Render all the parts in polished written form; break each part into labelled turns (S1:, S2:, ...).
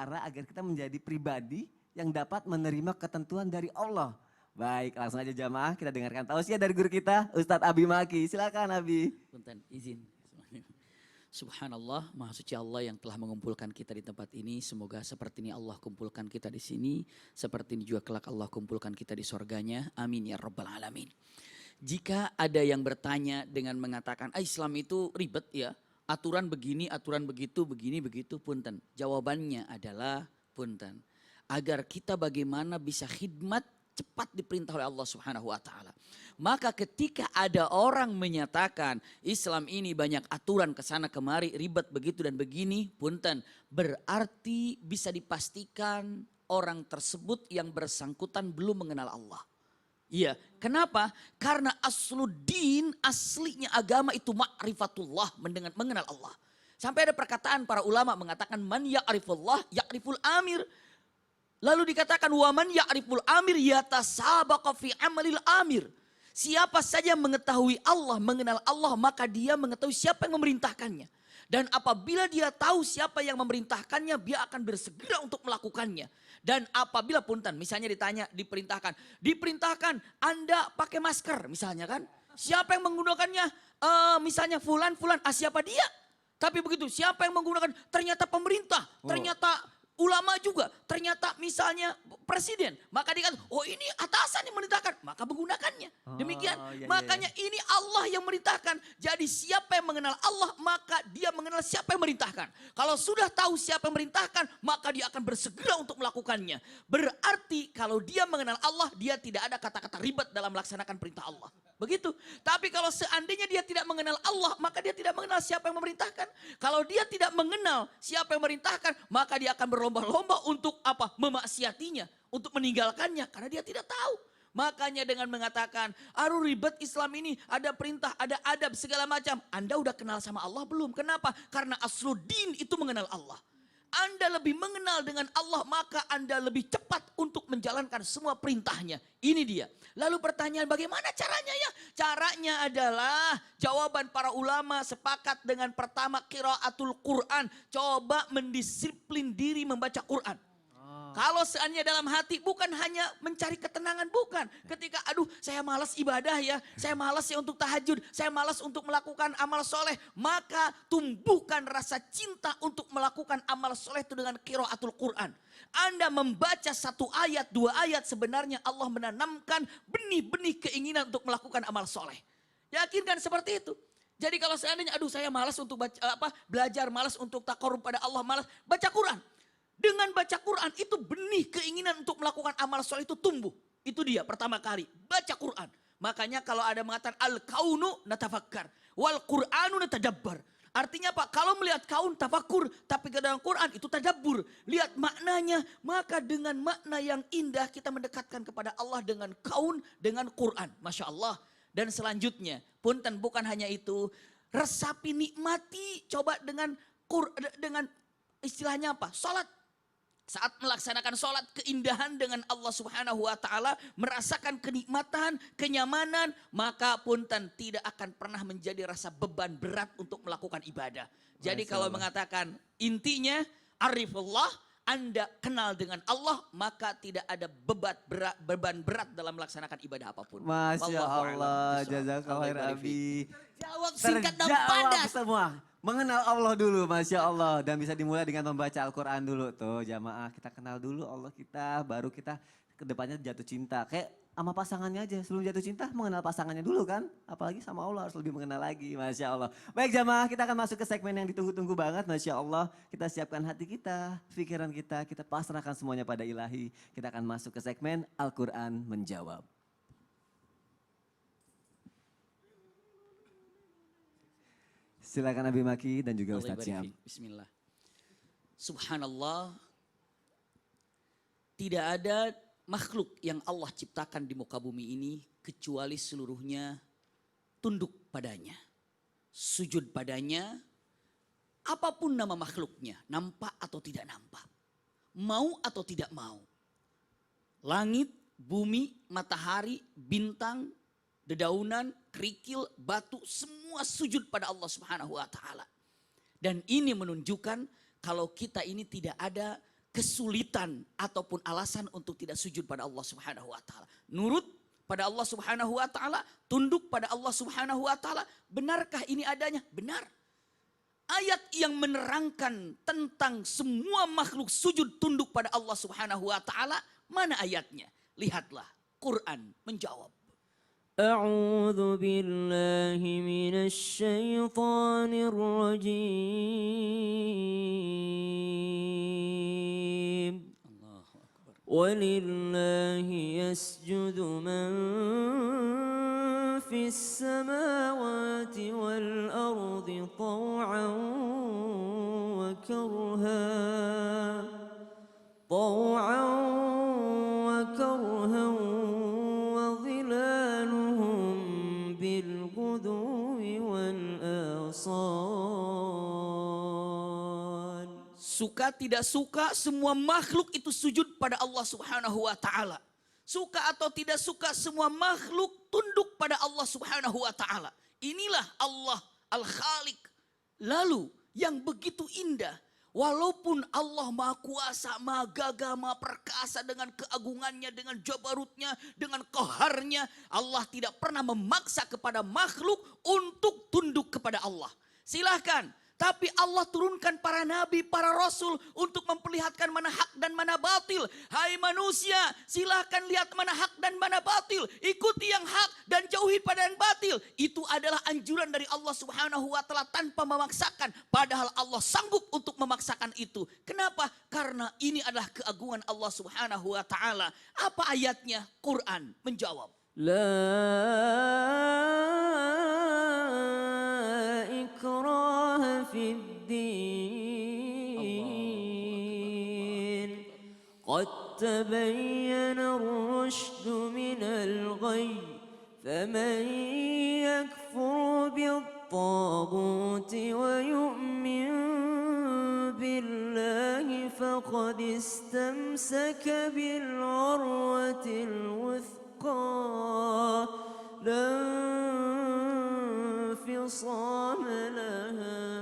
S1: cara agar kita menjadi pribadi yang dapat menerima ketentuan dari Allah. Baik, langsung aja jamaah kita dengarkan tausiah dari guru kita, Ustadz Abi Maki. Silakan Abi.
S2: Punten, izin. Subhanallah, Maha Suci Allah yang telah mengumpulkan kita di tempat ini. Semoga seperti ini Allah kumpulkan kita di sini. Seperti ini juga kelak Allah kumpulkan kita di sorganya. Amin ya rabbal alamin. Jika ada yang bertanya dengan mengatakan, Islam itu ribet ya. Aturan begini, aturan begitu, begini, begitu. Punten. Jawabannya adalah punten. Agar kita bagaimana bisa khidmat cepat diperintah oleh Allah Subhanahu wa taala. Maka ketika ada orang menyatakan Islam ini banyak aturan ke sana kemari, ribet begitu dan begini, punten, berarti bisa dipastikan orang tersebut yang bersangkutan belum mengenal Allah. Iya, kenapa? Karena asluddin, aslinya agama itu ma'rifatullah, mengenal Allah. Sampai ada perkataan para ulama mengatakan man ya'rifullah ya'riful amir. Lalu dikatakan waman ya'riful amir yatasabaqa fi amalil amir. Siapa saja yang mengetahui Allah, mengenal Allah, maka dia mengetahui siapa yang memerintahkannya. Dan apabila dia tahu siapa yang memerintahkannya, dia akan bersegera untuk melakukannya. Dan apabila punten, misalnya diperintahkan Anda pakai masker misalnya kan. Siapa yang menggunakannya? Misalnya fulan, siapa dia? Tapi begitu, siapa yang menggunakan? Ternyata pemerintah, ternyata ulama juga, ternyata misalnya presiden. Maka dikatakan, oh ini atasan yang merintahkan, maka menggunakannya. Demikian, makanya ini Allah yang merintahkan. Jadi siapa yang mengenal Allah, maka dia mengenal siapa yang merintahkan. Kalau sudah tahu siapa yang merintahkan, maka dia akan bersegera untuk melakukannya. Berarti kalau dia mengenal Allah, dia tidak ada kata-kata ribet dalam melaksanakan perintah Allah. Begitu. Tapi kalau seandainya dia tidak mengenal Allah, maka dia tidak mengenal siapa yang memerintahkan. Kalau dia tidak mengenal siapa yang memerintahkan, maka dia akan berlomba-lomba untuk apa? Memaksiatinya, untuk meninggalkannya karena dia tidak tahu. Makanya dengan mengatakan, aduh ribet Islam ini, ada perintah, ada adab, segala macam. Anda udah kenal sama Allah belum? Kenapa? Karena asluddin itu mengenal Allah. Anda lebih mengenal dengan Allah, maka Anda lebih cepat untuk menjalankan semua perintahnya. Ini dia. Lalu pertanyaan bagaimana caranya ya? Caranya adalah jawaban para ulama sepakat dengan pertama qiraatul Quran. Coba mendisiplin diri membaca Quran. Kalau seandainya dalam hati bukan hanya mencari ketenangan, bukan. Ketika aduh saya malas ibadah ya, saya malas ya untuk tahajud, saya malas untuk melakukan amal soleh. Maka tumbuhkan rasa cinta untuk melakukan amal soleh itu dengan qiraatul Quran. Anda membaca satu ayat, dua ayat, sebenarnya Allah menanamkan benih-benih keinginan untuk melakukan amal soleh. Yakinkan seperti itu. Jadi kalau seandainya aduh saya malas untuk belajar, malas untuk takarrub pada Allah, malas baca Quran. Dengan baca Quran itu benih keinginan untuk melakukan amal soleh itu tumbuh. Itu dia pertama kali, baca Quran. Makanya kalau ada mengatakan al-kaunu natafakkar, wal Qur'anu natadabbar. Artinya apa? Kalau melihat kaun tafakur, tapi ke dalam Quran itu tadabbur. Lihat maknanya, maka dengan makna yang indah kita mendekatkan kepada Allah dengan kaun, dengan Quran. Masya Allah. Dan selanjutnya, punten bukan hanya itu, resapi nikmati, coba dengan istilahnya apa? Salat. Saat melaksanakan sholat, keindahan dengan Allah Subhanahu wa taala, merasakan kenikmatan, kenyamanan, maka punten tidak akan pernah menjadi rasa beban berat untuk melakukan ibadah. Jadi kalau mengatakan intinya arifullah, Anda kenal dengan Allah, maka tidak ada beban berat dalam melaksanakan ibadah apapun.
S1: Masya Allah, jazakallah khair Abi.
S2: Jawab singkat dan
S1: Terjawab
S2: padas.
S1: semua. Mengenal Allah dulu, Masya Allah. Dan bisa dimulai dengan membaca Al-Quran dulu. Tuh jamaah, kita kenal dulu Allah kita, baru kita kedepannya jatuh cinta. Kayak sama pasangannya aja, sebelum jatuh cinta mengenal pasangannya dulu kan. Apalagi sama Allah harus lebih mengenal lagi, Masya Allah. Baik jamaah, kita akan masuk ke segmen yang ditunggu-tunggu banget, Masya Allah. Kita siapkan hati kita, pikiran kita pasrahkan semuanya pada ilahi. Kita akan masuk ke segmen Al-Quran Menjawab. Silakan Abi Maki dan juga Ustadz Syam.
S2: Bismillah. Subhanallah. Tidak ada makhluk yang Allah ciptakan di muka bumi ini kecuali seluruhnya tunduk padanya. Sujud padanya. Apapun nama makhluknya, nampak atau tidak nampak. Mau atau tidak mau. Langit, bumi, matahari, bintang, dedaunan, kerikil, batu, semua sujud pada Allah Subhanahu wa taala. Dan ini menunjukkan kalau kita ini tidak ada kesulitan ataupun alasan untuk tidak sujud pada Allah Subhanahu wa taala. Nurut pada Allah Subhanahu wa taala, tunduk pada Allah Subhanahu wa taala. Benarkah ini adanya? Benar. Ayat yang menerangkan tentang semua makhluk sujud tunduk pada Allah Subhanahu wa taala, mana ayatnya? Lihatlah, Quran menjawab.
S3: أعوذ بالله من الشيطان الرجيم ولله يسجد من في السماوات والأرض طوعا وكرها وظلالهم بالغدو والآصال.
S2: Suka tidak suka, semua makhluk itu sujud pada Allah Subhanahu wa taala. Suka atau tidak suka, semua makhluk tunduk pada Allah Subhanahu wa taala. Inilah Allah Al-Khaliq. Lalu yang begitu indah, walaupun Allah Maha Kuasa, Maha Gagah, Maha Perkasa dengan keagungannya, dengan jabarutnya, dengan qaharnya, Allah tidak pernah memaksa kepada makhluk untuk tunduk kepada Allah. Silahkan. Tapi Allah turunkan para nabi, para rasul untuk memperlihatkan mana hak dan mana batil. Hai manusia, silahkan lihat mana hak dan mana batil. Ikuti yang hak dan jauhi pada yang batil. Itu adalah anjuran dari Allah Subhanahu wa taala tanpa memaksakan. Padahal Allah sanggup untuk memaksakan itu. Kenapa? Karena ini adalah keagungan Allah Subhanahu wa taala. Apa ayatnya? Quran menjawab.
S3: في الدين قد تبين الرشد من الغي فمن يكفر بالطاغوت ويؤمن بالله فقد استمسك بالعروة الوثقى لا انفصام لها.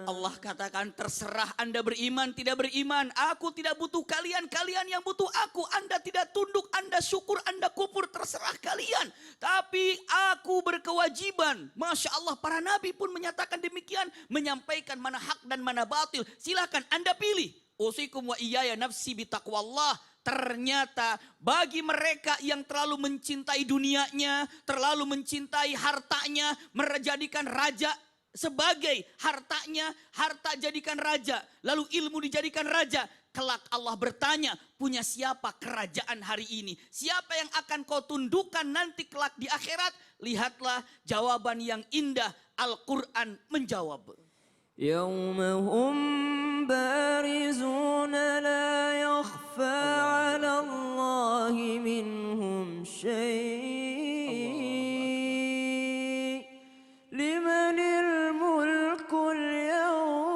S2: Allah katakan, terserah Anda beriman tidak beriman. Aku tidak butuh kalian, kalian yang butuh aku. Anda tidak tunduk, Anda syukur, Anda kufur, terserah kalian. Tapi aku berkewajiban. Masya Allah, para nabi pun menyatakan demikian. Menyampaikan mana hak dan mana batil. Silakan Anda pilih. Usikum wa iyaya nafsi bitaqwallah. Ternyata bagi mereka yang terlalu mencintai dunianya, terlalu mencintai hartanya, menjadikan raja sebagai hartanya, harta jadikan raja, lalu ilmu dijadikan raja. Kelak Allah bertanya, punya siapa kerajaan hari ini? Siapa yang akan kau tundukkan nanti kelak di akhirat? Lihatlah jawaban yang indah, Al-Quran menjawab.
S3: يوم هم بارزون لا يخفى على الله منهم شيء لمن الملك اليوم.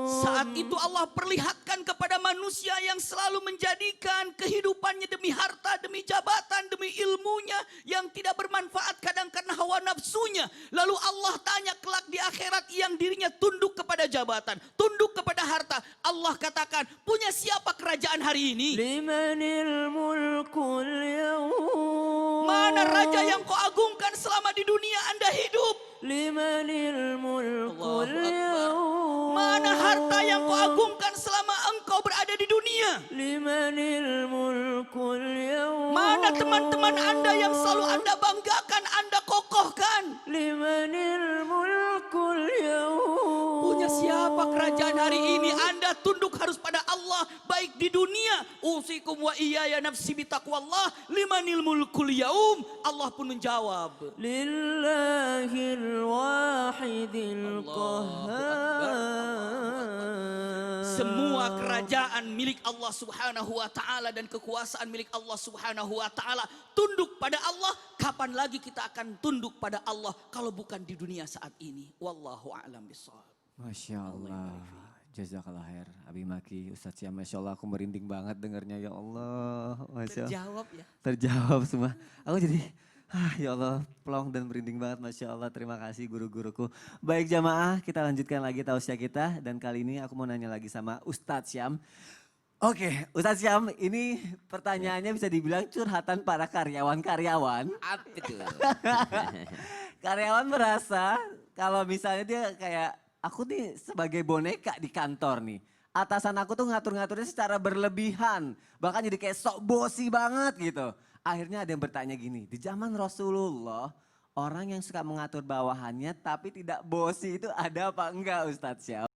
S2: Saat itu Allah perlihatkan kepada manusia yang selalu menjadikan kehidupannya demi harta, demi jabatan, demi ilmunya yang tidak bermanfaat kadang karena hawa nafsunya. Lalu Allah tanya kelak di akhirat yang dirinya tunduk kepada jabatan, tunduk kepada harta. Allah katakan, punya siapa kerajaan hari ini?
S3: Limanil mulkul yawm.
S2: Mana raja yang kau agungkan selama di dunia Anda hidup?
S3: Limanil mulkul yawm.
S2: Mana harta yang kau agungkan selama engkau berada di dunia?
S3: Limanil mulkul yawm.
S2: Mana teman-teman Anda yang selalu Anda banggakan, Anda kokohkan?
S3: Limanil mulkul yawm.
S2: Punya siapa kerajaan hari ini? Anda tunduk harus pada Allah, baik di dunia. Usikum wa iyaya nafsi bitaqwallah, limanil mulkul yaum. Allah pun menjawab,
S3: Lillahil wahidil qahhar.
S2: semua kerajaan milik Allah Subhanahu wa taala dan kekuasaan milik Allah Subhanahu wa taala. Tunduk pada Allah. Kapan lagi kita akan tunduk pada Allah kalau bukan di dunia saat ini? Wallahu a'lam bishawab.
S1: Masya Allah. Jazakallah khair. Abi Maki, Ustadz Syam, Masya Allah aku merinding banget dengarnya ya Allah. Masya Allah.
S2: Terjawab ya.
S1: Terjawab semua. Aku jadi, ya Allah, plong dan merinding banget. Masya Allah, terima kasih guru-guruku. Baik jamaah, kita lanjutkan lagi tausiah kita. Dan kali ini aku mau nanya lagi sama Ustadz Syam. Oke, Ustadz Syam, ini pertanyaannya bisa dibilang curhatan para karyawan-karyawan.
S2: Apa itu?
S1: Karyawan merasa kalau misalnya dia kayak, aku nih sebagai boneka di kantor nih. Atasan aku tuh ngatur-ngaturnya secara berlebihan. Bahkan jadi kayak sok bosi banget gitu. Akhirnya ada yang bertanya gini, di zaman Rasulullah, orang yang suka mengatur bawahannya tapi tidak bosi itu ada apa enggak Ustadz Syam?